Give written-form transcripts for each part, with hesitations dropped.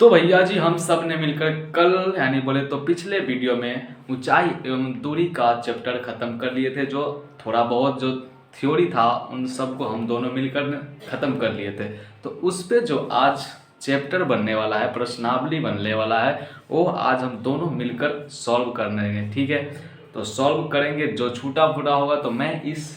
तो भैया जी हम सब ने मिलकर कल यानी बोले तो पिछले वीडियो में ऊंचाई एवं दूरी का चैप्टर खत्म कर लिए थे। जो थोड़ा बहुत जो थ्योरी था उन सबको हम दोनों मिलकर खत्म कर लिए थे। तो उस पे जो आज चैप्टर बनने वाला है, प्रश्नावली बनने वाला है, वो आज हम दोनों मिलकर सॉल्व करने, ठीक है। तो सॉल्व करेंगे, जो छूटा फूटा होगा तो मैं इस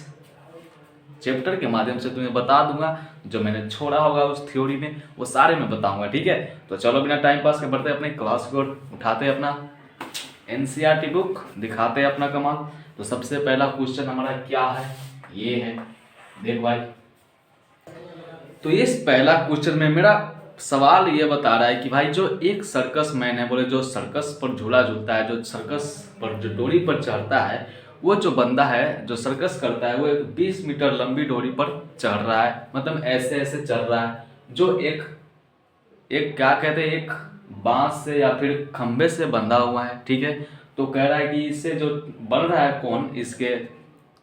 चैप्टर के माध्यम से तुम्हें बता दूंगा। जो मैंने छोड़ा होगा उस थ्योरी में वो सारे मैं बताऊंगा, ठीक है। तो चलो बिना टाइम पास के बढ़ते अपने क्लास को, उठाते हैं अपना एनसीईआरटी बुक, दिखाते हैं अपना कमाल। तो सबसे पहला क्वेश्चन हमारा क्या है, ये है, देख भाई। तो इस पहला क्वेश्चन में मेरा सवाल ये बता रहा है कि भाई जो एक सर्कस मैन है, बोले जो सर्कस पर झूला झूलता है, जो सर्कस पर जो डोरी पर चढ़ता है, वो जो बंदा है जो सर्कस करता है वो एक 20 मीटर लंबी डोरी पर चढ़ रहा है। मतलब ऐसे ऐसे चढ़ रहा है, जो एक एक क्या कहते हैं, एक बांस से या फिर खंबे से बंधा हुआ है, ठीक है। तो कह रहा है कि इससे जो बन रहा है कोण, इसके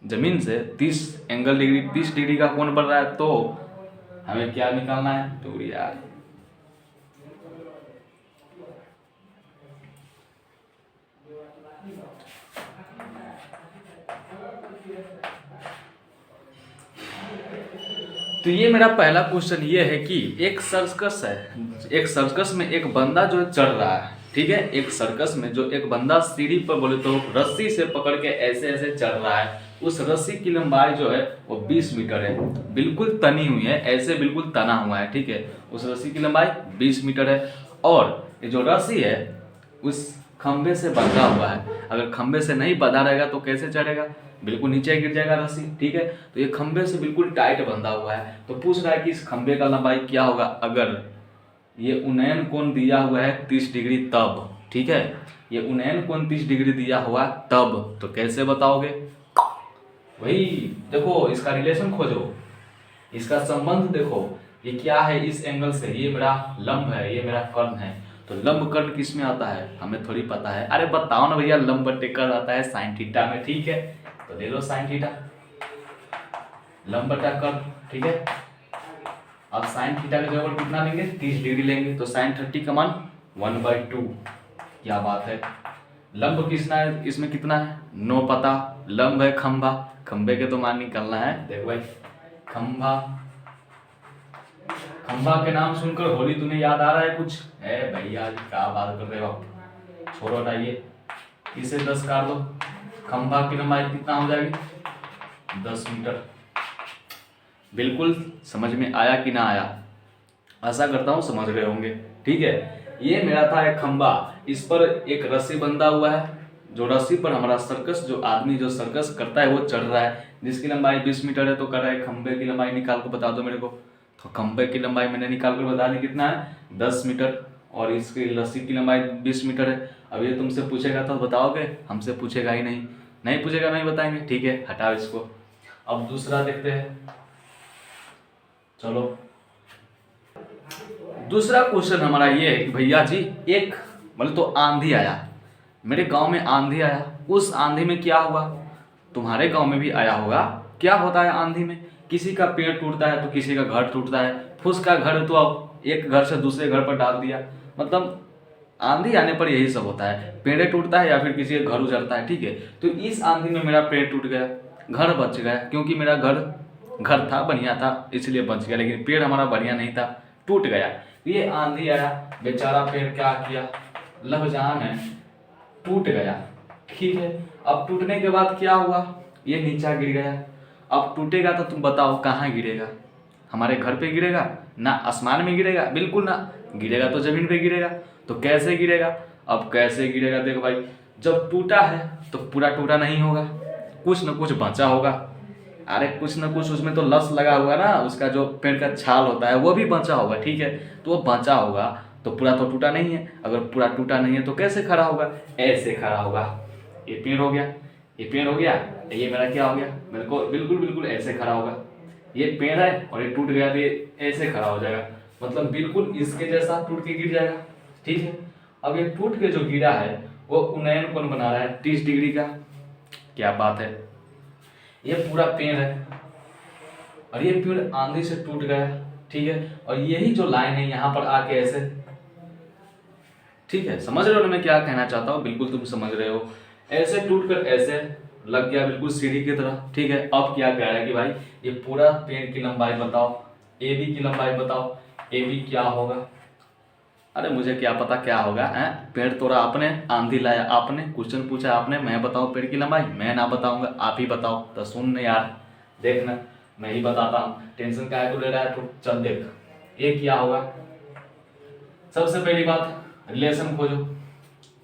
जमीन से 30 डिग्री का कोण बन रहा है। तो हमें क्या निकालना है, दूरी यार। तो ये मेरा पहला क्वेश्चन ये है कि एक सर्कस है, एक सर्कस में एक बंदा जो चढ़ रहा है, ठीक है। एक सर्कस में जो एक बंदा सीढ़ी पर बोले तो रस्सी से पकड़ के ऐसे ऐसे चढ़ रहा है। उस रस्सी की लंबाई जो है वो 20 मीटर है, बिल्कुल तनी हुई है, ऐसे बिल्कुल तना हुआ है, ठीक है। उस रस्सी की लंबाई 20 मीटर है और ये जो रस्सी है उस खंबे से बंधा हुआ है। अगर खंबे से नहीं बंधा रहेगा तो कैसे चढ़ेगा, बिल्कुल नीचे गिर जाएगा रस्सी, ठीक है। तो ये खंबे से बिल्कुल टाइट बंधा हुआ है। तो पूछ रहा है कि इस खंबे का लंबाई क्या होगा अगर ये उन्नयन कोण दिया हुआ है 30 डिग्री तब, ठीक है। ये उन्नयन कोण 30 डिग्री दिया हुआ तब, तो कैसे बताओगे। वही देखो, इसका रिलेशन खोजो, इसका संबंध देखो। ये क्या है, इस एंगल से ये मेरा लंब है, ये मेरा कर्ण है। तो लंब कर्ण किस में आता है हमें थोड़ी पता है। अरे बताओ ना भैया, लंब बटे कर्ण आता है साइन थीटा में, ठीक है। तो ले लो साइन थीटा, लंब बटा कर्ण, ठीक है। अब साइन थीटा का जगह कितना लेंगे, 30 डिग्री लेंगे। तो साइन 30 का मान 1/2। क्या बात है। लंब कितना है, इसमें कितना है, 9 पता। लंब है खंभा, खंबे के तो मान निकलना है। देखो भाई, खंभा, खंभा के नाम सुनकर होली तुम्हें याद आ रहा है कुछ है भैया, क्या बात कर रहे हो आप, छोड़ो हटाइए। इसे 10 काट दो, खंभा की लंबाई कितना हो जाएगी, 10 मीटर। बिल्कुल समझ में आया कि ना आया, आशा करता हूँ समझ रहे होंगे, ठीक है। ये मेरा था एक खंभा, इस पर एक रस्सी बंधा हुआ है। जो रस्सी पर हमारा सर्कस, जो आदमी जो सर्कस करता है वो चढ़ रहा है, जिसकी लंबाई 20 मीटर है। तो कर रहा है खंबे की लंबाई निकाल कर बता दो मेरे को। तो खंबे की लंबाई मैंने निकाल कर बता दी, कितना है, 10 मीटर। और इसकी रस्सी की लंबाई 20 मीटर है। अब ये तुमसे पूछेगा तो बताओगे, हमसे पूछेगा ही नहीं, नहीं पूछेगा नहीं बताएंगे, ठीक है, हटाओ इसको। अब दूसरा देखते हैं, चलो। दूसरा क्वेश्चन हमारा ये है कि भैया जी एक मतलब तो आंधी आया, मेरे गांव में आंधी आया। उस आंधी में क्या हुआ, तुम्हारे गांव में भी आया होगा। क्या होता है आंधी में, किसी का पेड़ टूटता है तो किसी का घर टूटता है। फूस का घर तो अब एक घर से दूसरे घर पर डाल दिया। मतलब आंधी आने पर यही सब होता है, पेड़ टूटता है या फिर किसी का घर उजड़ता है, ठीक है। तो इस आंधी में मेरा पेड़ टूट गया, घर बच गया, क्योंकि मेरा घर घर था, बढ़िया था, इसलिए बच गया। लेकिन पेड़ हमारा बढ़िया नहीं था, टूट गया। ये आंधी आया, बेचारा पेड़ क्या किया, लहजान है, टूट गया, ठीक है। अब टूटने के बाद क्या हुआ, ये नीचा गिर गया। अब टूटेगा तो तुम बताओ कहाँ गिरेगा, हमारे घर पे गिरेगा ना, आसमान में गिरेगा, बिल्कुल ना, गिरेगा तो जमीन पे गिरेगा। तो कैसे गिरेगा, अब कैसे गिरेगा, देखो भाई, जब टूटा है तो पूरा टूटा नहीं होगा, कुछ न कुछ बचा होगा। अरे कुछ न कुछ उसमें तो लस लगा हुआ ना, उसका जो पेड़ का छाल होता है वो भी बचा होगा, ठीक है। तो वो बचा होगा, तो पूरा तो टूटा नहीं है। अगर पूरा टूटा नहीं है तो कैसे खड़ा होगा, ऐसे खड़ा होगा। ये पेड़ हो गया, ये पेड़ हो गया, ये मेरा क्या हो गया, मेरे को बिल्कुल बिल्कुल ऐसे खड़ा होगा। ये पेड़ है और ये टूट गया तो ये ऐसे खड़ा हो जाएगा, मतलब बिल्कुल इसके जैसा टूट के गिर जाएगा, ठीक है। अब ये टूट के जो गिरा है वो उन्नयन कोण बना रहा है 30 डिग्री का। क्या बात है, ये पूरा पेड़ है और ये पेड़ आंधी से टूट गया, ठीक है। और यही जो लाइन है यहाँ पर आके ऐसे ठीक है, समझ रहे हो ना मैं क्या कहना चाहता हूँ? बिल्कुल तुम समझ रहे हो। ऐसे टूट कर ऐसे लग गया बिल्कुल सीढ़ी की तरह। ठीक है, अब क्या कह रहा है कि भाई ये पूरा पेड़ की लंबाई बताओ, ए बी की लंबाई बताओ, ए बी क्या होगा। अरे मुझे क्या पता क्या होगा है? पेड़ तोड़ा आपने, आंधी लाया आपने, क्वेश्चन पूछा आपने, मैं बताऊं पेड़ की लंबाई? मैं ना बताऊंगा, आप ही बताओ। तो सुन यार, देखना मैं ही बताता हूँ, टेंशन काहे को ले रहा है? तो चल देख, ये क्या होगा। सबसे पहली बात, रिलेशन खोजो।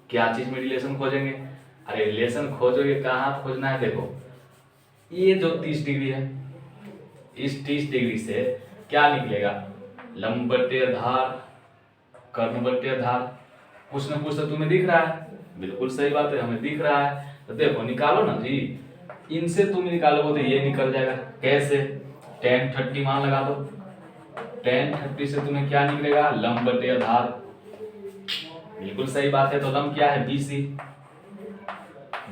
क्या चीज में रिलेशन खोजेंगे? अरे रिलेशन खोजोगे, कहाँ खोजना है? देखो ये जो 30 डिग्री है, इस 30 डिग्री से क्या निकलेगा? लंब बटे आधार, कर्ण बटे आधार। कुछ ना कुछ तो तुम्हें दिख रहा है। बिल्कुल सही बात है, हमें दिख रहा है। तो देखो निकालो ना जी, इनसे तुम निकालोगे तो ये निकल जाएगा। कैसे? tan 30 मान लगा दो। tan 30 से तुम्हें क्या निकलेगा? लंब बटे आधार। बिल्कुल सही बात है। तो लंब क्या है? BC,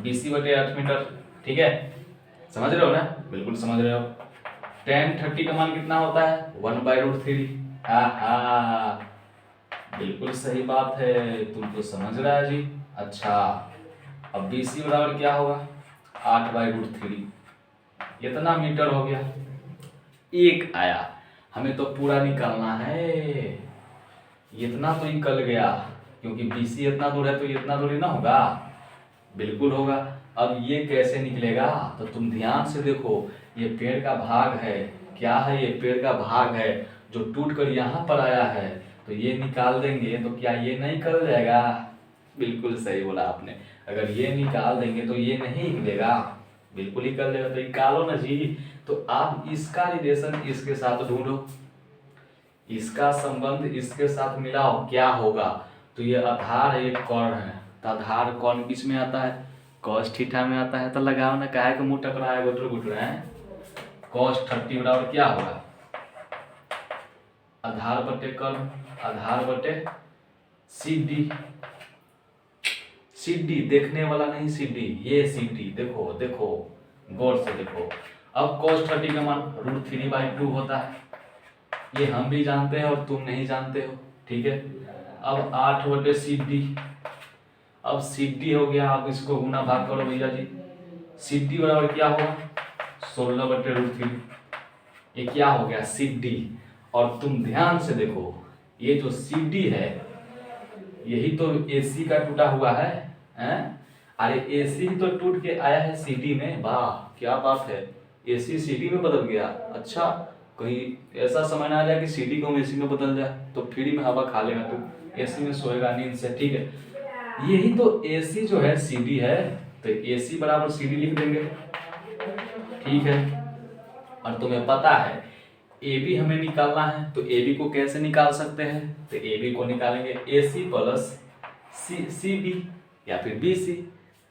BC बटे 8 मीटर। ठीक है, समझ रहे हो ना? बिल्कुल समझ रहे हो। tan 30 का मान कितना होता है? 1/√3। आहा, बिल्कुल सही बात है, तुम तो समझ रहा है जी। अच्छा, अब BC बराबर क्या होगा? 8/√3। इतना मीटर हो गया, एक आया। हमें तो पूरा निकालना है। इतना तो निकल गया, क्योंकि BC इतना दूर है तो ये इतना दूर ही ना होगा। बिल्कुल होगा। अब ये कैसे निकलेगा? तो तुम ध्यान से देखो, ये पेड़ का भाग है। क्या है? ये पेड़ का भाग है जो टूट कर यहाँ पर आया है। तो ये निकाल देंगे तो क्या ये नहीं निकल जाएगा? बिल्कुल सही बोला आपने। अगर ये निकाल देंगे तो ये नहीं निकलेगा? बिल्कुल निकल जाएगा। तो निकालो ना जी। तो आप इसका रिलेशन इसके साथ ढूंढो, इसका संबंध इसके साथ मिलाओ, क्या होगा? तो ये आधार है, ये कोण है। तो आधार कोण किस में आता है? cos थीटा में आता है। तो लगाओ ना, काहे का मुंह टकरा है, गुटर गुटर है। cos 30 बराबर क्या होगा? आधार बटे कोण, आधार बटे CD। CD देखने वाला नहीं, CD ये CD, देखो देखो गौर से देखो। अब cos 30 का मान √3/2 होता है। ये हम भी जानते हैं और तुम नहीं जानते हो। ठीक है, अब 8/CD। अब CD हो गया, आप इसको गुना भाग करो भैया जी। CD बराबर क्या होगा? 16/√3। ये क्या हो गया? CD। और तुम ध्यान से देखो, ये जो CD है यही तो AC का टूटा हुआ है, हैं? अरे AC ही तो टूट के आया है CD में। वाह क्या बात है, AC CD में बदल गया। अच्छा, कहीं ऐसा समय ना आ जाए कि CD को AC में बदल जाए, तो फ्री में हवा खा लेगा तू, AC में सोएगा नींद से। ठीक है, यही तो AC जो है CD है। तो AC बराबर CD लिख देंगे। ठीक है, और तुम्हें पता है AB हमें निकालना है, तो AB को कैसे निकाल सकते हैं? तो AB को निकालेंगे AC प्लस CB या फिर BC।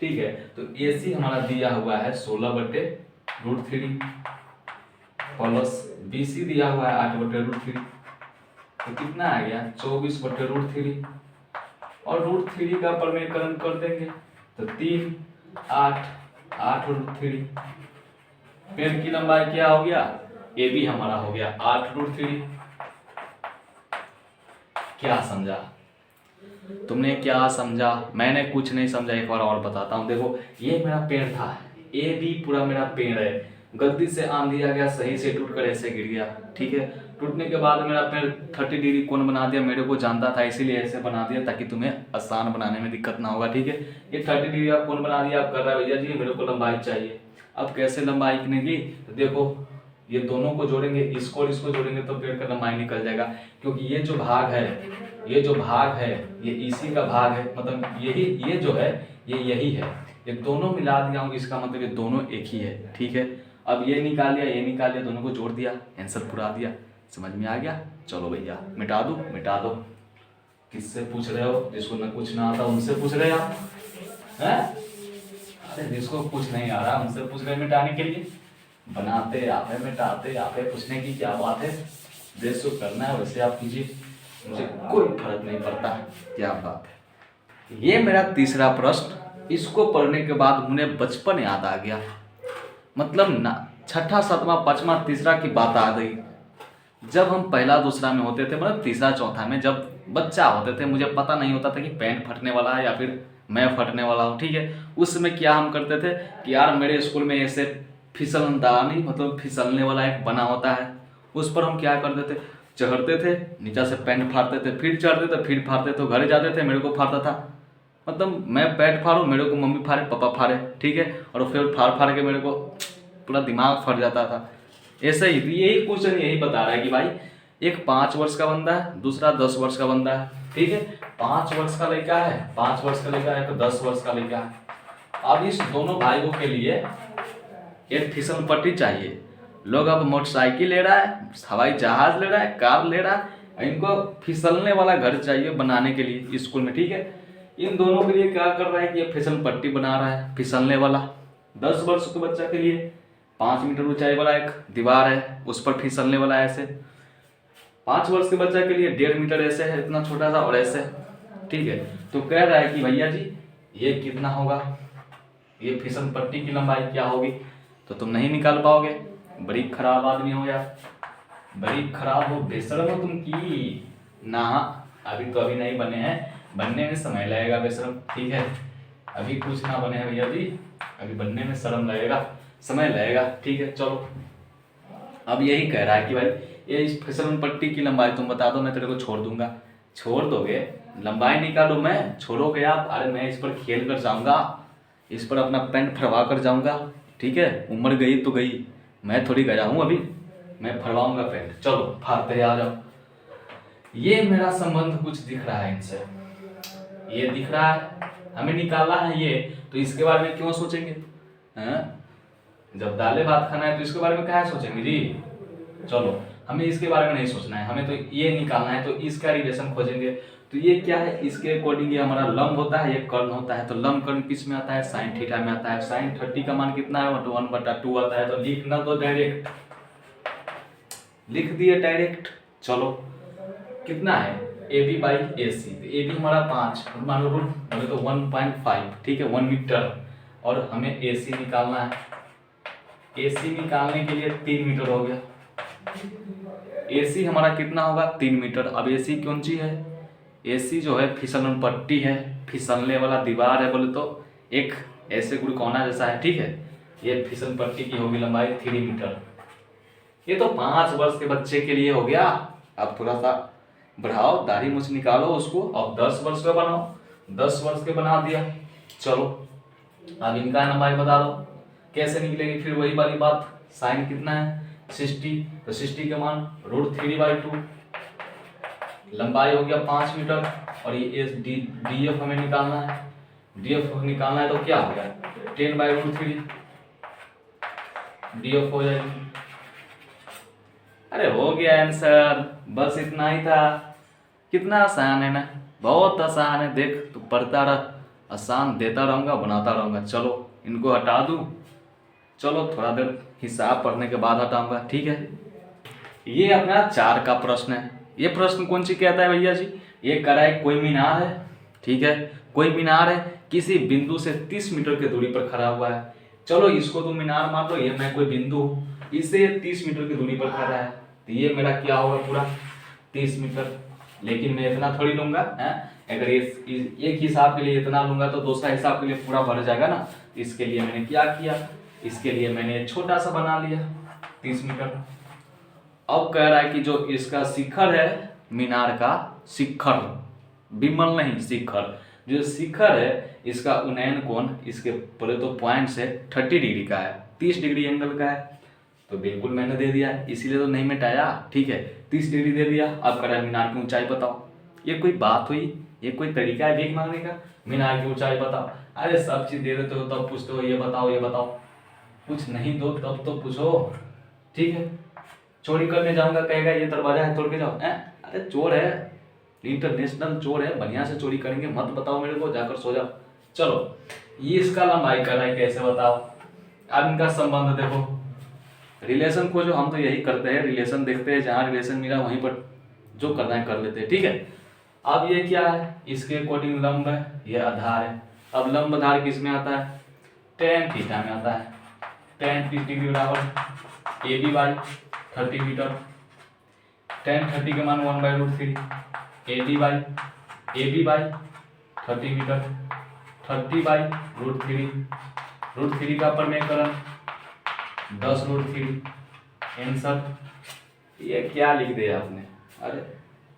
ठीक है, तो AC हमारा दिया हुआ है 16/√3 प्लस BC दिया हुआ है 8/√3। तो कितना आ गया? 24/√3। और √3 का परमेयकरण कर देंगे तो 3, 8, 8√3। पेड़ की लंबाई क्या हो गया? AB हमारा हो गया 8√3। क्या समझा तुमने? क्या समझा? मैंने कुछ नहीं समझा। एक बार और बताता हूँ। देखो ये मेरा पेड़ था, AB पूरा मेरा पेड़ है। गलती से आंधी आ गया, सही से टूट कर ऐसे गिर गया। ठीक है, टूटने के बाद मेरा पेड़ 30 डिग्री कोण बना दिया। मेरे को जानता था, इसीलिए ऐसे बना दिया ताकि तुम्हें आसान बनाने में दिक्कत ना होगा। ठीक है, ये 30 डिग्री का कोण बना दिया। आप कर रहा है भैया जी मेरे को लंबाई चाहिए। अब कैसे लंबाई निकलेगी? तो देखो ये दोनों को जोड़ेंगे, इसको और इसको जोड़ेंगे तो पेड़ का लंबाई निकल जाएगा। क्योंकि ये जो भाग है, ये जो भाग है ये इसी का भाग है, मतलब यही, ये जो है ये यही है। ये दोनों मिला दिया हूँ, इसका मतलब ये दोनों एक ही है। ठीक है, अब ये निकाल लिया, ये निकाल लिया, दोनों को जोड़ दिया, आंसर पूरा दिया। समझ में आ गया? चलो भैया मिटा दो, मिटा दो। किससे पूछ रहे हो? जिसको ना कुछ ना आता उनसे पूछ रहे आप हैं? अरे जिसको कुछ नहीं आ रहा उनसे पूछ रहे मिटाने के लिए। बनाते आप है, मिटाते आप है, पूछने की क्या बात है। जैसे करना है वैसे आप कीजिए, मुझे कोई फर्क नहीं पड़ता। क्या बात है। ये मेरा तीसरा प्रश्न, इसको पढ़ने के बाद मुझे बचपन याद आ गया। मतलब ना छठा, सातवां, पांचवा, तीसरा की बात आ गई। जब हम पहला दूसरा में होते थे, मतलब तीसरा चौथा में, जब बच्चा होते थे, मुझे पता नहीं होता था कि पैंट फटने वाला है या फिर मैं फटने वाला हूँ, ठीक है। उस समय क्या हम करते थे कि यार मेरे स्कूल में ऐसे फिसलनदानी मतलब फिसलने वाला एक बना होता है, उस पर हम क्या करते थे, चढ़ते थे, नीचे से पैंट फाड़ते थे, फिर चढ़ते थे, फिर फाड़ते थे, घर जाते थे, मेरे को फाड़ता था, मतलब मैं पैंट फाड़ूँ, मेरे को मम्मी फाड़े, पापा फाड़े, ठीक है, और फिर फाड़ फाड़ के मेरे को पूरा दिमाग फट जाता था। ऐसे ही यही क्वेश्चन यही बता रहा है कि भाई एक 5 वर्ष का बंदा है, दूसरा 10 वर्ष का बंदा है, ठीक है। 5 वर्ष का लड़का है, 5 वर्ष का लड़का है, तो 10 वर्ष का लड़का है। अब इस दोनों भाइयों के लिए एक फिसल पट्टी चाहिए। लोग अब मोटरसाइकिल ले रहा है, हवाई जहाज ले रहा है, कार ले रहा है, इनको फिसलने वाला घर चाहिए बनाने के लिए स्कूल में, ठीक है। इन दोनों के लिए क्या कर रहा है कि ये फिसल पट्टी बना रहा है, फिसलने वाला। 10 वर्ष के बच्चा के लिए 5 मीटर ऊंचाई वाला एक दीवार है, उस पर फिसलने वाला है ऐसे। 5 वर्ष के बच्चा के लिए 1.5 मीटर ऐसे है, इतना छोटा सा, और ऐसे, ठीक है। तो कह रहा है कि भैया जी ये कितना होगा, ये फिसल पट्टी की लंबाई क्या होगी, तो तुम नहीं निकाल पाओगे। बड़ी खराब आदमी हो यार, बड़ी खराब हो, बेशरम हो तुम की ना। अभी तो अभी नहीं बने हैं, बनने में समय लगेगा बेशरम, ठीक है। अभी कुछ ना बने हैं भैया जी, अभी बनने में शर्म लगेगा, समय लगेगा, ठीक है। चलो अब यही कह रहा है कि भाई ये इस फिसलन पट्टी की लंबाई तुम बता दो, मैं तेरे को छोड़ दूंगा। छोड़ दोगे, लंबाई निकालो, मैं छोड़ोगे आप, अरे मैं इस पर खेल कर जाऊंगा, इस पर अपना पैंट फरवा कर जाऊंगा, ठीक है। उम्र गई तो गई, मैं थोड़ी गया हूँ अभी, मैं फरवाऊंगा पैंट। चलो फाड़ते आ जाओ। ये मेरा संबंध कुछ दिख रहा है इनसे, ये दिख रहा है, हमें निकालना है ये, तो इसके बारे में क्यों सोचेंगे हैं? जब दाले भात खाना है तो इसके बारे में क्या सोचेंगे जी। चलो हमें इसके बारे में नहीं सोचना है, हमें तो ये निकालना है, तो इसका रिलेशन खोजेंगे। तो ये क्या है, इसके अकॉर्डिंग ये हमारा लंब होता है, ये कर्ण होता है। तो लंब कर्ण किस में आता है, साइन थीटा में आता है। साइन 30 का मान कितना है, 1/2 आता है। तो लिखना तो डायरेक्ट लिख दिए डायरेक्ट। चलो कितना है, A B by A C, A B हमारा 5, मान लो रूट तो 1.5, ठीक है, 1 मीटर, और हमें ए सी निकालना है। ए सी निकालने के लिए 3 मीटर हो गया। ए सी हमारा कितना होगा, 3 मीटर। अब ए सी कौन सी है, ए सी जो है फिसलन पट्टी है, फिसलने वाला दीवार है, बोले तो एक ऐसे गुड़कौना जैसा है, ठीक है। ये फिसल पट्टी की होगी लंबाई 3 मीटर। ये तो 5 वर्ष के बच्चे के लिए हो गया। अब थोड़ा सा बढ़ाओ, दाढ़ी मूछ निकालो उसको, अब 10 वर्ष का बनाओ। 10 वर्ष के बना दिया। चलो अब इनका लंबाई बता दो कैसे निकलेगी, फिर वही वाली बात। साइन कितना है, 60, तो 60 के मान √3/2, लंबाई हो गया 5 मीटर। और ये डी एफ हमें निकालना है, डी एफ निकालना है, तो क्या हो गया 10/√3 डी एफ हो जाएगी। अरे हो गया आंसर, बस इतना ही था। कितना आसान है ना, बहुत आसान है। देख तू पढ़ता रह, आसान देता रहूंगा, बनाता रहूंगा। चलो इनको हटा दूं, चलो थोड़ा देर हिसाब पढ़ने के बाद हटाऊंगा, ठीक है। ये अपना 4 का प्रश्न है। ये प्रश्न कौन सी कहता है भैया जी, ये कह रहा है कोई मीनार है, ठीक है, कोई मीनार है, किसी बिंदु से 30 मीटर की दूरी पर खड़ा हुआ है। चलो इसको तुम मीनार मान लो, ये मैं कोई बिंदु हूँ, इससे 30 मीटर की दूरी पर खड़ा है, तो ये मेरा क्या होगा, पूरा 30 मीटर। लेकिन मैं इतना थोड़ी लूंगा है, अगर एक हिसाब के लिए इतना लूंगा तो दूसरा हिसाब के लिए पूरा भर जाएगा ना। इसके लिए मैंने क्या किया, इसके लिए मैंने छोटा सा बना लिया 30 मीटर। अब कह रहा है कि जो इसका शिखर है, मीनार का शिखर, बिमल नहीं शिखर, जो शिखर है इसका उन्नयन कोण इसके बोले तो पॉइंट से 30 डिग्री का है, 30 डिग्री एंगल का है। तो बिल्कुल मैंने दे दिया, इसीलिए तो नहीं मिटाया, ठीक है, 30 डिग्री दे दिया। अब कह रहा है मीनार की ऊंचाई बताओ। ये कोई बात हुई, ये कोई तरीका है भीख मांगने का, मीनार की ऊंचाई बताओ। अरे सब चीज दे देते हो तब पूछते हो ये बताओ ये बताओ, कुछ नहीं दो तब तो पूछो, ठीक है। चोरी करने जाऊंगा, कहेगा ये दरवाजा है तोड़ के जाओ, अरे चोर है, इंटरनेशनल चोर है, बढ़िया से चोरी करेंगे, मत बताओ मेरे को, जाकर सो जाओ। चलो ये इसका लंबाई कर रहा है, कैसे बताओ। अब इनका संबंध देखो, रिलेशन खोजो, हम तो यही करते हैं, रिलेशन देखते हैं, जहाँ रिलेशन मिला वहीं पर जो करना है कर लेते हैं, ठीक है। अब ये क्या है, इसके अकॉर्डिंग लंब है, ये आधार है। अब लंब आधार किस में आता है, tan थीटा में आता है। tan 30 डिग्री बराबर A B by 30 metre. tan 30 के मान 1/√3, A B by 30 metre, 30 by root three का परमेकरण 10√3 आंसर। ये क्या लिख दिया आपने? अरे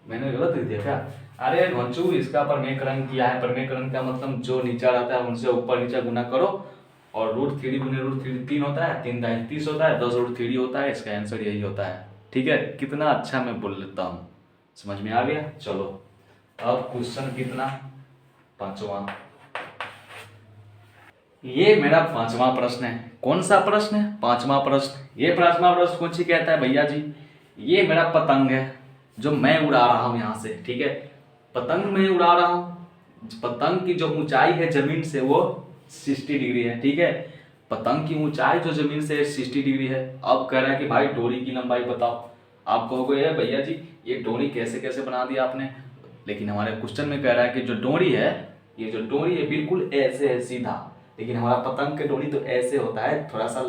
मैंने गलत लिख दिया क्या? अरे घंचू, इसका परमेकरण किया है। परमेकरण का मतलब जो नीचा रहता है उनसे ऊपर नीचा गुना करो, और √3 गुने √3 3 होता है, 3 दाई 30 होता है, 10√3 होता है। इसका आंसर यही होता है। ठीक है, कितना अच्छा मैं बोल लेता हूँ, समझ में आ गया? चलो अब क्वेश्चन कितना, 5वां। ये मेरा 5वां प्रश्न है। कौन सा प्रश्न है? 5वां प्रश्न। ये 5वां प्रश्न कौन सी कहता है भैया जी? ये मेरा पतंग है जो मैं उड़ा रहा हूँ यहाँ से। ठीक है, पतंग मैं उड़ा रहा हूँ। पतंग की जो ऊंचाई है जमीन से वो 60 डिग्री है। ठीक है, पतंग की ऊंचाई जो जमीन से 60 डिग्री है। अब कह रहा है कि भाई डोरी की लंबाई बताओ। आप कहोगे ये भैया जी ये डोरी कैसे कैसे बना दिया आपने, लेकिन हमारे क्वेश्चन में कह रहा है कि जो डोरी है, ये जो डोरी है बिल्कुल ऐसे है सीधा, लेकिन हमारा पतंग के डोरी तो ऐसे होता है, थोड़ा सा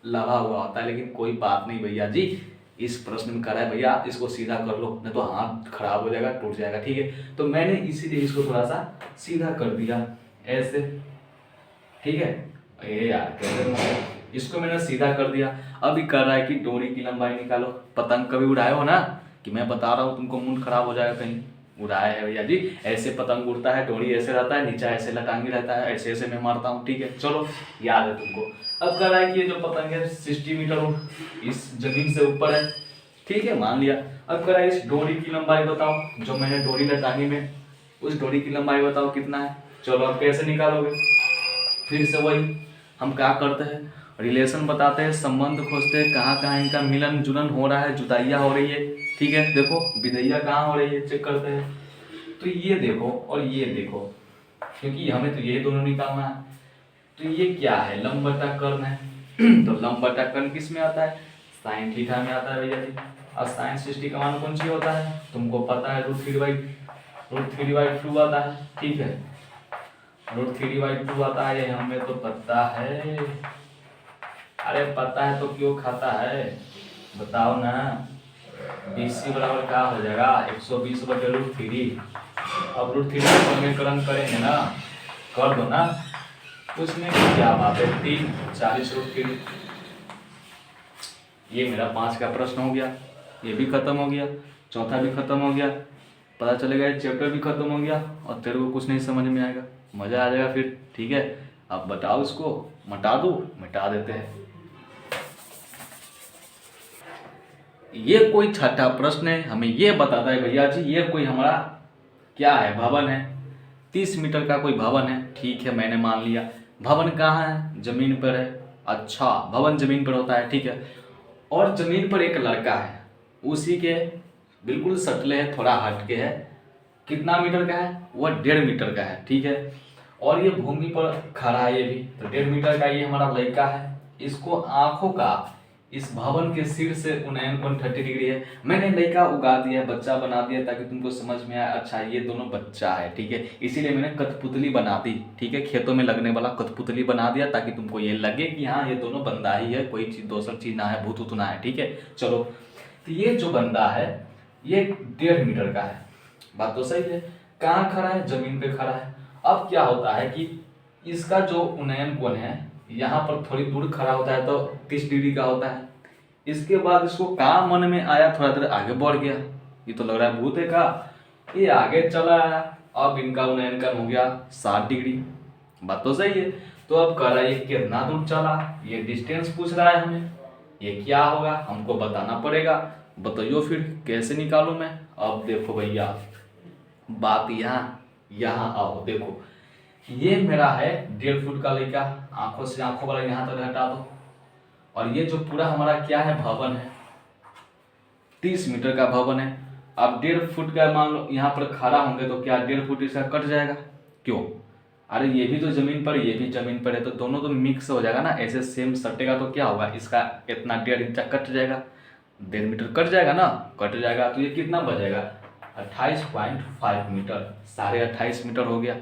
लगा हुआ होता है। लेकिन कोई बात नहीं भैया जी, इस प्रश्न में कह रहा है भैया इसको सीधा कर लो, नहीं तो हाथ खराब हो जाएगा, टूट जाएगा। ठीक है, तो मैंने इसीलिए इसको थोड़ा सा सीधा कर दिया ऐसे। ठीक है, ये यार कैसे, इसको मैंने सीधा कर दिया। अभी कर रहा है कि डोरी की लंबाई निकालो। पतंग कभी उड़ाए हो ना, कि मैं बता रहा हूँ तुमको मूड खराब हो जाएगा कहीं। उड़ाया है भैया जी, ऐसे पतंग उड़ता है, डोरी ऐसे रहता है, नीचा ऐसे लटांगी रहता है, ऐसे ऐसे मैं मारता हूँ। ठीक है, चलो याद है तुमको। अब कह रहा है कि ये जो पतंग है 60 मीटर इस जमीन से ऊपर है। ठीक है, मान लिया। अब कह रहा है इस डोरी की लंबाई बताओ, जो मैंने डोरी लटांगी में, उस डोरी की लंबाई बताओ कितना है। चलो अब कैसे निकालोगे? फिर से वही हम क्या करते हैं, रिलेशन बताते हैं, संबंध खोजते हैं, कहाँ कहाँ इनका मिलन जुलन हो रहा है, जुदाइयाँ हो रही है। ठीक है, देखो विदैया कहाँ हो रही है, चेक करते हैं। तो ये देखो और ये देखो, क्योंकि हमें तो ये दोनों निकालना है। तो ये क्या है, लंब बटा कर्ण है। तो लंब बटा कर्ण किस में आता है? साइन थीटा में आता है भैया जी। और साइन 60 का मान कौन सी होता है? तुमको पता है, √3/2 आता है। ठीक है, √3/2 आता है, ये हमें तो पता है। अरे पता है तो क्यों खाता है, बताओ ना। BC बराबर क्या हो जाएगा? 120/√3। अब √3 का समीकरण करेंगे ना, कर दो ना, उसमें क्या बात है, 3 40√3। ये मेरा 5 का प्रश्न हो गया, ये भी खत्म हो गया, चौथा भी खत्म हो गया। पता चलेगा ये चैप्टर भी खत्म हो गया, और तेरे को कुछ नहीं समझ में आएगा, मजा आ जाएगा फिर। ठीक है, अब बताओ इसको मिटा दो, मिटा देते हैं। ये कोई छठा प्रश्न है, हमें ये बताता है भैया जी ये कोई हमारा क्या है, भवन है। 30 मीटर का कोई भवन है। ठीक है, मैंने मान लिया। भवन कहाँ है? जमीन पर है। अच्छा, भवन जमीन पर होता है। ठीक है, और जमीन पर एक लड़का है, उसी के बिल्कुल सटले है, थोड़ा हट के है। कितना मीटर का है? वह 1.5 मीटर का है। ठीक है, और ये भूमि पर खड़ा है, ये भी तो 1.5 मीटर का ये हमारा लड़का है। इसको आंखों का इस भवन के सिर से उन्नयन कोण 30 डिग्री है। मैंने लड़का उगा दिया, बच्चा बना दिया, ताकि तुमको समझ में आए अच्छा ये दोनों बच्चा है। ठीक है, इसीलिए मैंने कठपुतली बना दी। ठीक है, खेतों में लगने वाला कठपुतली बना दिया, ताकि तुमको ये लगे कि हाँ ये दोनों बंदा ही है, कोई चीज दूसरी चीज ना है, भूत उत ना है। ठीक है, चलो, तो ये जो बंदा है ये 1.5 मीटर का है। बात तो सही है। कहाँ खड़ा है? जमीन पे खड़ा है। अब क्या होता है कि इसका जो उन्नयन कोण है यहाँ पर थोड़ी दूर खड़ा होता है तो 30 डिग्री का होता है। इसके बाद इसको कहाँ मन में आया, थोड़ा देर आगे बढ़ गया, ये तो लग रहा है भूत है का, ये आगे चला आया। अब इनका उन्नयन कोण हो गया 60 डिग्री। बात तो सही है। तो अब कह रहा है ये कितना दूर चला, ये डिस्टेंस पूछ रहा है हमें, ये क्या होगा हमको बताना पड़ेगा। बताइयो फिर कैसे निकालूं मैं। अब देखो भैया, बात यहाँ आओ, देखो ये मेरा है 1.5 फुट का लड़का, आंखों से आंखों वाला यहाँ तक हटा दो। और ये जो पूरा हमारा क्या है, भवन है, 30 मीटर का भवन है। अब 1.5 फुट का मान लो यहाँ पर खड़ा होंगे तो क्या 1.5 फुट इसका कट जाएगा? क्यों? अरे ये भी तो जमीन पर, ये भी जमीन पर है, तो दोनों तो मिक्स हो जाएगा ना, ऐसे सेम सटेगा तो क्या होगा, इसका इतना 1.5 इंच कट जाएगा, 1.5 मीटर कट जाएगा ना, कट जाएगा। तो ये कितना बचेगा? 28.5 मीटर, 28.5 मीटर हो गया।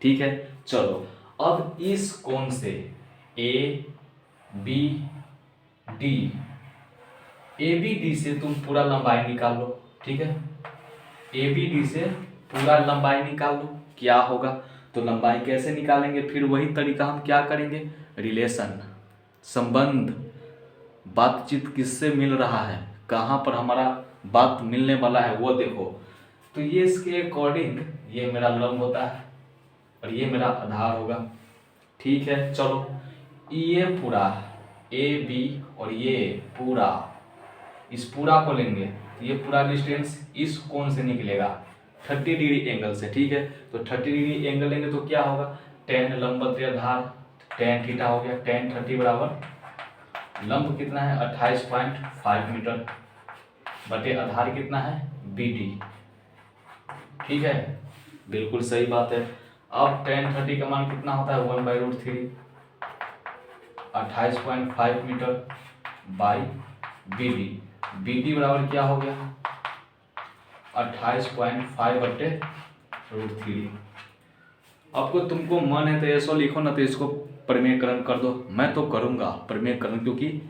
ठीक है, चलो अब इस कोण से ABD, ABD से तुम पूरा लंबाई निकाल लो। ठीक है, ABD से पूरा लंबाई निकाल लो क्या होगा। तो लंबाई कैसे निकालेंगे, फिर वही तरीका हम क्या करेंगे, रिलेशन, संबंध, बातचीत किससे मिल रहा है, कहाँ पर हमारा बात मिलने वाला है वो देखो। तो ये इसके अकॉर्डिंग ये मेरा लंब होता है और ये मेरा आधार होगा। ठीक है, चलो ये पूरा ए बी और ये पूरा, इस पूरा को लेंगे तो ये पूरा डिस्टेंस इस कोण से निकलेगा 30 डिग्री एंगल से। ठीक है, तो 30 डिग्री एंगल लेंगे तो क्या होगा, टेन लंब बटे आधार, टेन थीटा हो गया, टेन 30 बराबर लंब कितना है 28.5 मीटर बटे आधार कितना है BD। ठीक है, बिल्कुल सही बात है। अब टेन 30 का मान कितना होता है 1/√3, 28.5 मीटर बाई BD बराबर क्या हो गया 28.5 बटे √3। आपको तुमको मन है तो ऐसा लिखो ना, तो इसको प्रमेयकरण कर दो। मैं तो करूँगा प्रमेयकरण, क्योंकि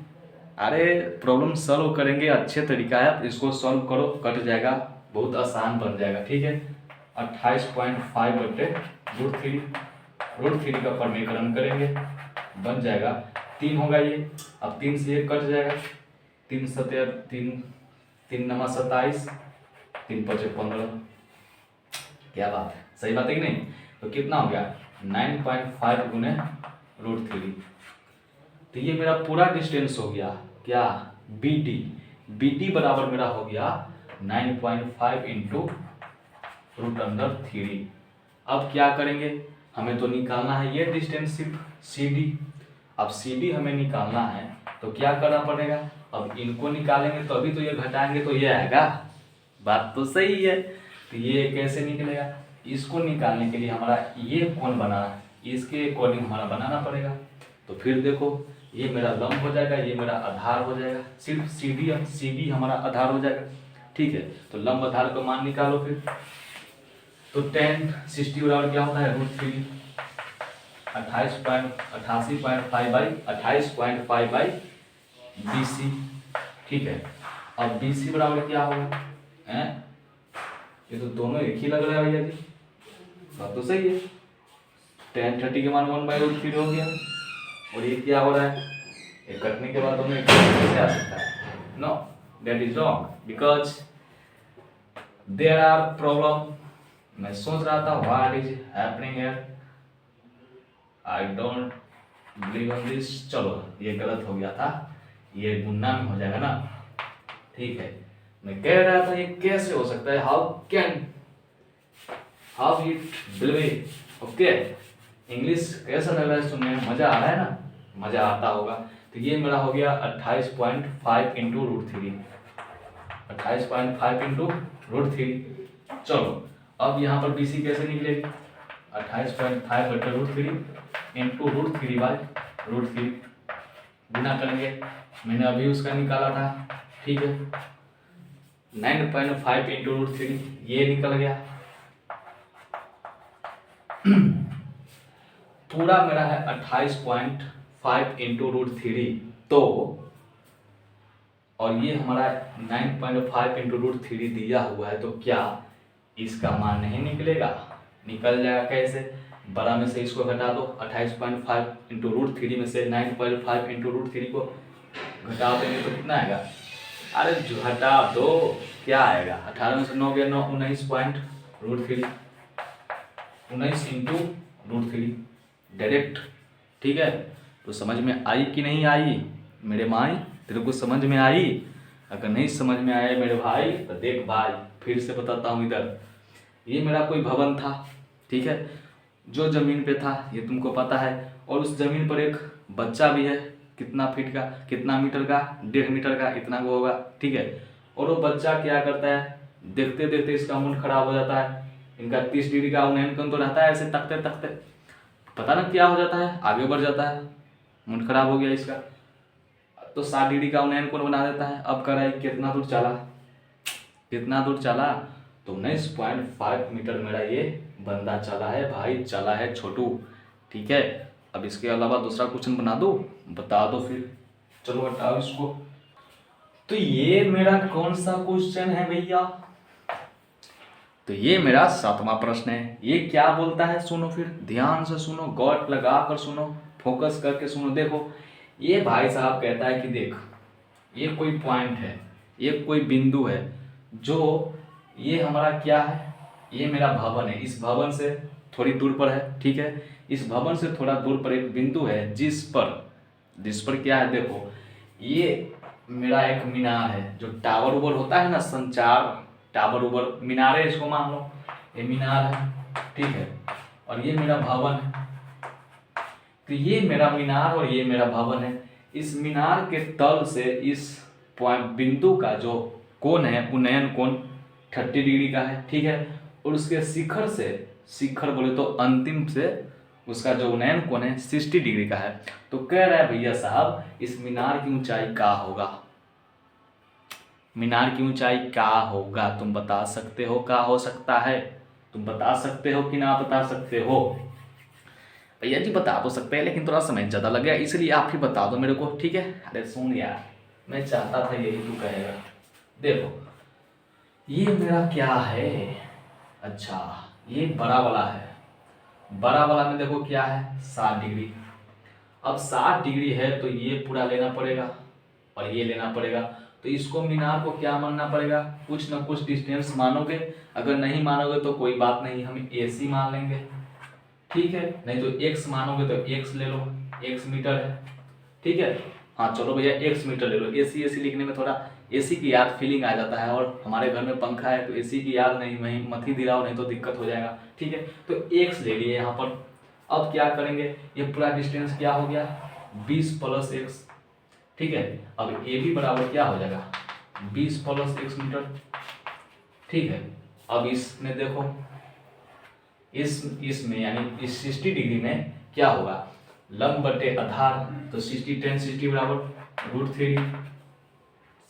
अरे प्रॉब्लम सॉल्व करेंगे, अच्छे तरीका है, इसको सॉल्व करो, कट जाएगा, बहुत आसान बन जाएगा। ठीक है, 28.5 बटे √3 का प्रमेयकरण करेंगे, बन जाएगा 3 होगा ये। अब 3 से ये कट जाएगा, 3 सत्या 3 नमा 27, 3 पचे 15। क्या बात है, सही बात है कि नहीं। तो कितना हो गया 9.5 गुने √3। तो ये मेरा पूरा डिस्टेंस हो गया क्या BD बराबर मेरा हो गया 9.5 इंटू √3। अब क्या करेंगे, हमें तो निकालना है ये डिस्टेंस सिर्फ CD। अब CD हमें निकालना है तो क्या करना पड़ेगा, अब इनको निकालेंगे तो अभी तो ये घटाएंगे तो ये आएगा, बात तो सही है। तो ये कैसे निकलेगा, इसको निकालने के लिए हमारा ये कोण बनाना है, इसके अकॉर्डिंग हमारा बनाना पड़ेगा। तो फिर देखो ये मेरा लंब हो जाएगा, ये मेरा आधार हो जाएगा, सिर्फ CD हमारा आधार हो जाएगा। ठीक है, तो लंब आधार का मान निकालो फिर। तो tan 60 बराबर क्या होता है √3, 28.5 बाई BC। ठीक है, अब BC बराबर क्या होगा, ये तो दोनों एक ही लग रहा है भैया जी, बात तो सही है। tan 30 के मान 1/√3 हो गया, और ये क्या हो रहा है, ये कटने के बाद दोनों एक कैसे आ सकता है, no that is wrong, because there are problem. मैं सोच रहा था what is happening here, I don't believe on this. चलो ये गलत हो गया था, ये गुन्ना में हो जाएगा ना। ठीक है, मैं कह रहा था ये कैसे हो सकता है, how it believe. Okay, English कैसा लग रहा है सुनने में, मजा आ रहा है ना, मजा आता होगा। तो ये मेरा हो गया 28.5 इंटू √3, 28.5 इंटू √3। चलो अब यहाँ पर BC कैसे निकलेगी, 28.5 बटे √3 इंटू √3 बाई √3, गुना करेंगे, मैंने अभी उसका निकाला था। ठीक है, 9.5 इंटू √3 ये निकल गया। पूरा मेरा है 28.5 इंटू √3, तो और ये हमारा 9.5 इंटू √3 दिया हुआ है, तो क्या इसका मान नहीं निकलेगा, निकल जाएगा। कैसे, बड़ा में से इसको घटा दो, 28.5 इंटू √3 में से 9.5 इंटू √3 को घटा देंगे तो कितना आएगा, अरे घटा दो, क्या आएगा, 18 में से 9 गया 9, 19.√3, 19 इंटू √3 डायरेक्ट। ठीक है, तो समझ में आई कि नहीं आई मेरे माई, तेरे को समझ में आई। अगर नहीं समझ में आया मेरे भाई तो देख भाई, फिर से बताता हूँ। इधर ये मेरा कोई भवन था, ठीक है, जो जमीन पे था ये तुमको पता है, और उस जमीन पर एक बच्चा भी है, कितना फीट का, कितना मीटर का, 1.5 मीटर का, इतना वो होगा। ठीक है, और वो बच्चा क्या करता है, देखते देखते इसका मूड खराब हो जाता है। इनका 30 डिग्री का उन्नयन तो रहता है, ऐसे तकते तकते पता ना क्या हो जाता है, आगे बढ़ जाता है, मूड खराब हो गया इसका, तो 60 डिग्री का उन्नयन कोण बना देता है। अब कर रहा है कितना दूर चला, कितना दूर चला, तो 19.5 मीटर मेरा ये बंदा चला है भाई, चला है छोटू। ठीक है, अब इसके अलावा दूसरा क्वेश्चन बना दो, बता दो फिर, चलो हटाओ इसको। तो ये मेरा कौन सा क्वेश्चन है भैया, तो ये मेरा 7वां प्रश्न है। ये क्या बोलता है, सुनो फिर ध्यान से सुनो, गौर लगा कर सुनो, फोकस करके सुनो। देखो ये भाई साहब कहता है कि देख ये कोई पॉइंट है, ये कोई बिंदु है, जो ये हमारा क्या है, ये मेरा भवन है, इस भवन से थोड़ी दूर पर है, ठीक है। इस भवन से थोड़ा दूर पर एक बिंदु है जिस पर क्या है, देखो ये मेरा एक मीनार है, जो टावर उवर होता है ना, संचार टावर उवर, मीनार है, इसको मान लो ये मीनार है, ठीक है। और ये मेरा भवन है, तो ये मेरा मीनार और ये मेरा भवन है। इस मीनार के तल से इस पॉइंट बिंदु का जो कोण है, उन्नयन कोण 30 डिग्री का है, ठीक है। और उसके शिखर से, शिखर बोले तो अंतिम से उसका जो उन्नयन कोण है 60 डिग्री का है। तो कह रहा है भैया साहब इस मीनार की ऊंचाई क्या होगा, मीनार की ऊंचाई क्या होगा, तुम बता सकते हो क्या हो सकता है, तुम बता सकते हो कि ना बता सकते हो। भैया जी बता तो सकते हैं लेकिन थोड़ा समय ज़्यादा लग गया, इसलिए आप ही बता दो मेरे को, ठीक है। अरे सुन यार, मैं चाहता था यही तू कहेगा। देखो ये मेरा क्या है, अच्छा ये बड़ा वाला है, बड़ा वाला में देखो क्या है 60 डिग्री। अब 60 डिग्री है तो ये पूरा लेना पड़ेगा और ये लेना पड़ेगा। तो इसको मीनार को क्या मानना पड़ेगा, कुछ ना कुछ डिस्टेंस मानोगे, अगर नहीं मानोगे तो कोई बात नहीं, हम AC मान लेंगे, ठीक है। नहीं तो x मानोगे तो x ले लो, x मीटर है, ठीक है। हाँ चलो भैया x मीटर ले लो, AC लिखने में थोड़ा AC की याद फीलिंग आ जाता है, और हमारे घर में पंखा है तो AC की याद नहीं, वहीं मत ही दिलाओ नहीं तो दिक्कत हो जाएगा, ठीक है। तो x ले लिए यहाँ पर। अब क्या करेंगे, ये पूरा डिस्टेंस क्या हो गया 20 + x, ठीक है। अब AB बराबर क्या हो जाएगा 20 + x मीटर, ठीक है। अब इसमें देखो इसमें यानी इस 60 डिग्री में क्या होगा, लंब बटे आधार, तो 60 tan 60 बराबर √3,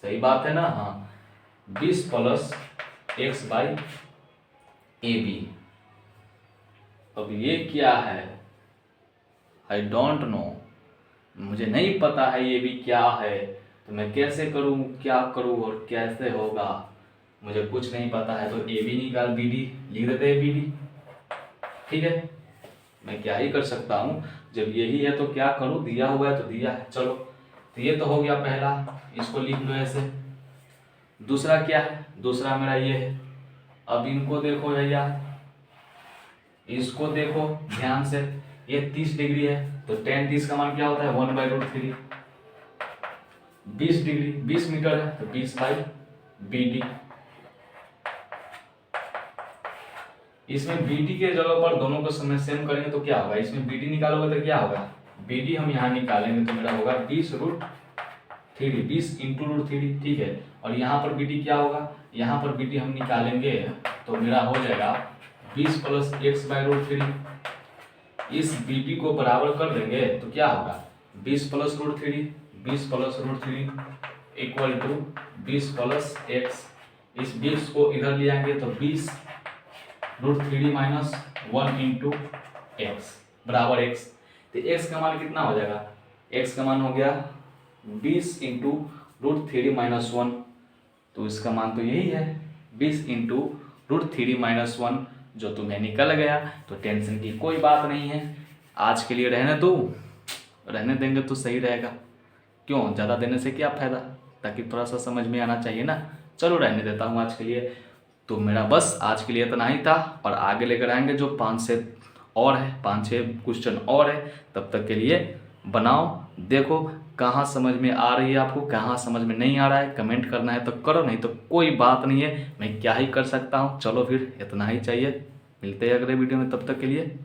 सही बात है ना। हाँ 20 + x/AB। अब ये क्या है, आई डोंट नो, मुझे नहीं पता है ये भी क्या है, तो मैं कैसे करूँ, क्या करूँ और कैसे होगा, मुझे कुछ नहीं पता है। तो AB निकाल BD लिख देते हैं BD, ठीक है। मैं क्या ही कर सकता हूँ, जब यही है तो क्या करूँ, दिया हुआ है तो दिया है, चलो। तो ये तो हो गया पहला, इसको लिख लो ऐसे। दूसरा क्या है, दूसरा मेरा ये है। अब इनको देखो भैया, इसको देखो ध्यान से, ये 30 डिग्री है तो tan 30 का मान क्या होता है 1/√3। 20 डिग्री 20 मीटर है तो 20/BD। इसमें BD के जगह पर दोनों को समय सेम करेंगे तो क्या होगा, इसमें BD निकालोगे तो क्या होगा, BD हम यहाँ निकालेंगे तो मेरा होगा 20√3, 20 × √3, ठीक है। और यहाँ पर BD क्या होगा, यहाँ पर BD हम निकालेंगे तो मेरा हो जाएगा 20 + x/√3। इस BD को बराबर कर देंगे तो क्या होगा 20 + √3, 20 + √3 = 20 + x। इस 20 को इधर ले आएंगे तो 20 √3 - 1 × x बराबर x। तो x का मान कितना हो जाएगा, x का मान हो गया 20 × √3 - 1, तो इसका मान तो यही है 20 × √3 - 1, जो तुम्हें निकल गया। तो टेंशन की कोई बात नहीं है, आज के लिए रहने दो, रहने देंगे तो सही रहेगा, क्यों ज़्यादा देने से क्या फ़ायदा, ताकि थोड़ा सा समझ में आना चाहिए ना। चलो रहने देता हूँ आज के लिए। तो मेरा बस आज के लिए इतना ही था, और आगे लेकर आएंगे जो 5-6 और है, 5-6 क्वेश्चन और है। तब तक के लिए बनाओ, देखो कहाँ समझ में आ रही है आपको, कहाँ समझ में नहीं आ रहा है, कमेंट करना है तो करो, नहीं तो कोई बात नहीं है, मैं क्या ही कर सकता हूँ। चलो फिर इतना ही चाहिए, मिलते हैं अगले वीडियो में, तब तक के लिए